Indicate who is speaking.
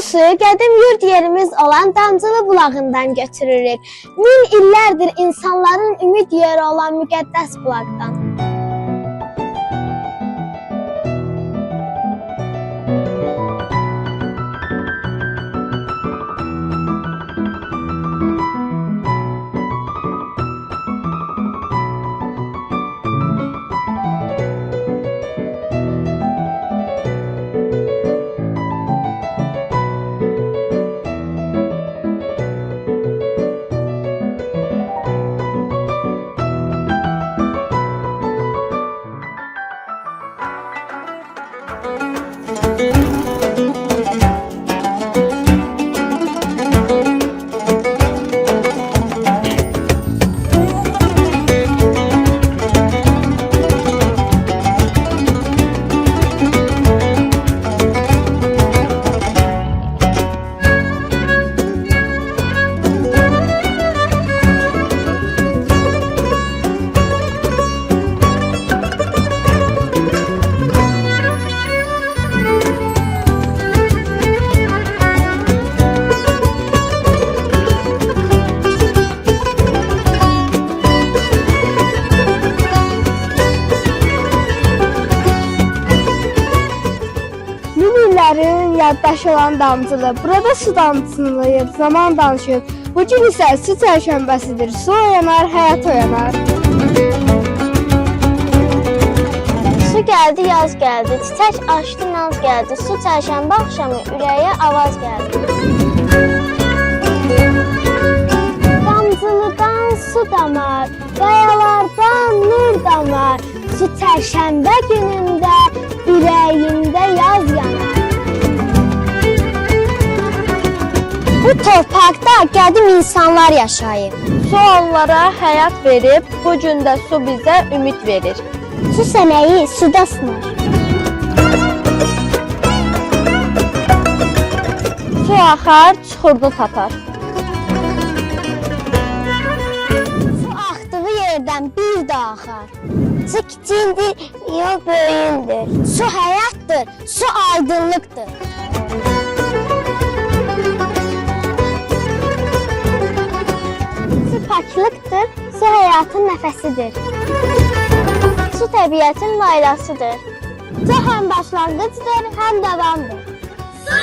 Speaker 1: Bu suyu qədim yurd yerimiz olan Damcılı bulağından götürürük. Min illərdir insanların ümid yeri olan müqəddəs bulaqdan. Yaddaşı olan Damcılı. Burada su damcılayır, zaman danışır. Bugün isə su çərşənbəsidir. Su oyanar, həyat oyanar. Su gəldi, yaz gəldi. Çiçək açdı, naz gəldi. Su çərşənbə axşamı ürəyə avaz gəldi. Damcılıdan su damar, qayalardan nur damar. Su çərşənbə günündə ürəyimdə yaz yanar. Bu torpaqda qədim insanlar yaşayıb.
Speaker 2: Su onlara həyat verib, bu gün də su bizə ümid verir.
Speaker 1: Su sənəyi suda sınır.
Speaker 2: Su axar, çuxurunu tapar.
Speaker 1: Su axdığı yerdən bir də axar. Su kiçindir, yol böyündür. Su həyatdır, su aydınlıqdır. Paklıqdır, su həyatın nəfəsidir. Su təbiətin laylasıdır. Su həm başlanğıcdır, həm davamdır. Su